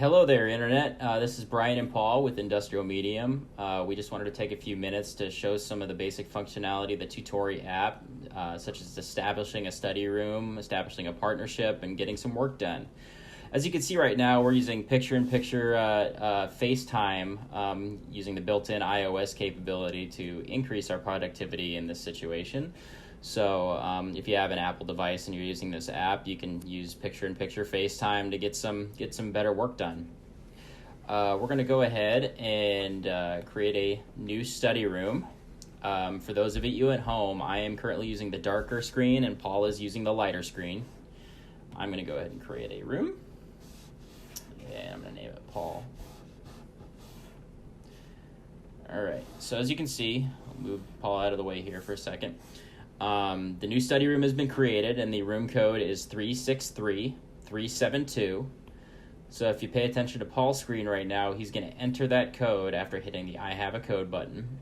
Hello there, Internet. This is Bryan and Paul with Industrial Medium. We just wanted to take a few minutes to show some of the basic functionality of the Tutori app, such as establishing a study room, establishing a partnership, and getting some work done. As you can see right now, we're using picture-in-picture FaceTime using the built-in iOS capability to increase our productivity in this situation. So if you have an Apple device and you're using this app, you can use picture-in-picture FaceTime to get some better work done. We're going to go ahead and create a new study room. For those of you at home, I am currently using the darker screen and Paul is using the lighter screen. I'm going to go ahead and create a room. And I'm going to name it Paul. All right, so as you can see, I'll move Paul out of the way here for a second. The new study room has been created and the room code is 363372. So if you pay attention to Paul's screen right now, he's going to enter that code after hitting the I have a code button.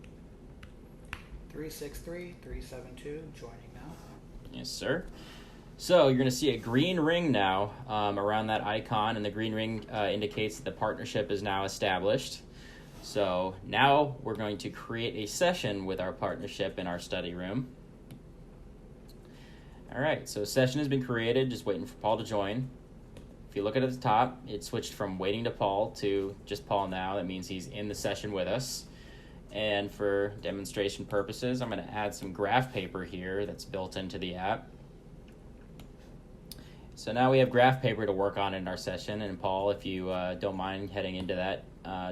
363372, joining now. Yes, sir. So you're going to see a green ring now around that icon, and the green ring indicates that the partnership is now established. So now we're going to create a session with our partnership in our study room. All right, so a session has been created, just waiting for Paul to join. If you look at the top, it switched from waiting to Paul to just Paul now. That means he's in the session with us. And for demonstration purposes, I'm going to add some graph paper here that's built into the app. So now we have graph paper to work on in our session. And Paul, if you don't mind heading into that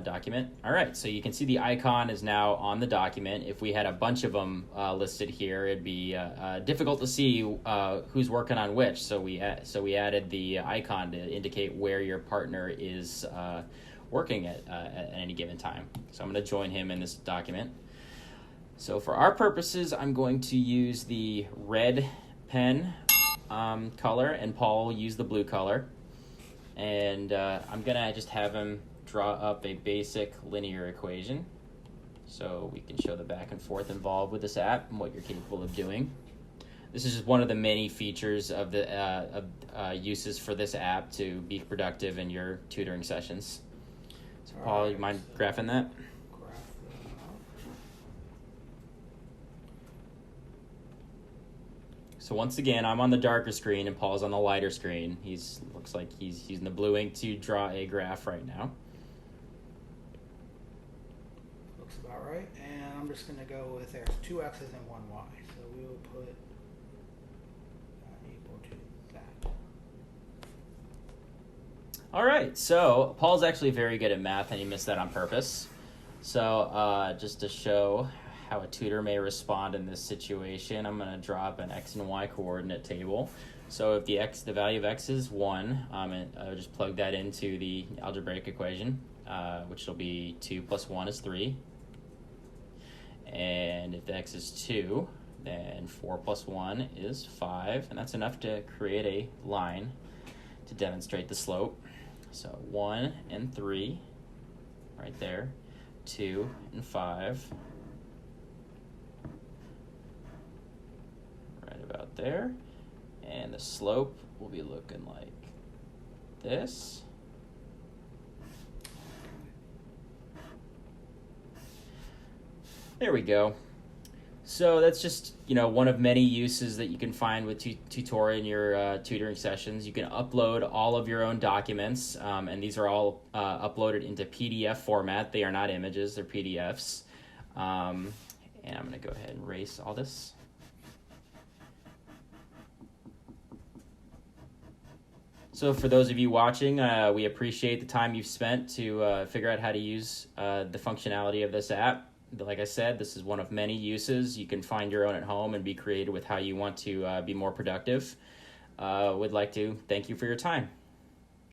document. All right, so you can see the icon is now on the document. If we had a bunch of them listed here, it'd be difficult to see who's working on which. So we added the icon to indicate where your partner is working at any given time. So I'm going to join him in this document. So for our purposes, I'm going to use the red pen color, and Paul will use the blue color. And I'm going to just have him draw up a basic linear equation so we can show the back and forth involved with this app and what you're capable of doing. This is just one of the many features of the uses for this app to be productive in your tutoring sessions. So Paul, you mind graphing that? So once again, I'm on the darker screen and Paul's on the lighter screen. Looks like he's using the blue ink to draw a graph right now. Looks about right. And I'm just going to go with there's 2 X's and 1 Y. So we will put equal to that. All right, so Paul's actually very good at math and he missed that on purpose. So just to show how a tutor may respond in this situation, I'm going to draw up an X and Y coordinate table. So if the value of X is 1, I'll just plug that into the algebraic equation, which will be 2 plus 1 is 3. And if the X is 2, then 4 plus 1 is 5. And that's enough to create a line to demonstrate the slope. So 1 and 3, right there. 2 and 5. About there, and the slope will be looking like this. There we go. So that's just one of many uses that you can find with Tutori in your tutoring sessions. You can upload all of your own documents, and these are all uploaded into PDF format. They are not images; they're PDFs. And I'm going to go ahead and erase all this. So for those of you watching, we appreciate the time you've spent to figure out how to use the functionality of this app. Like I said, this is one of many uses. You can find your own at home and be creative with how you want to be more productive. Would like to thank you for your time.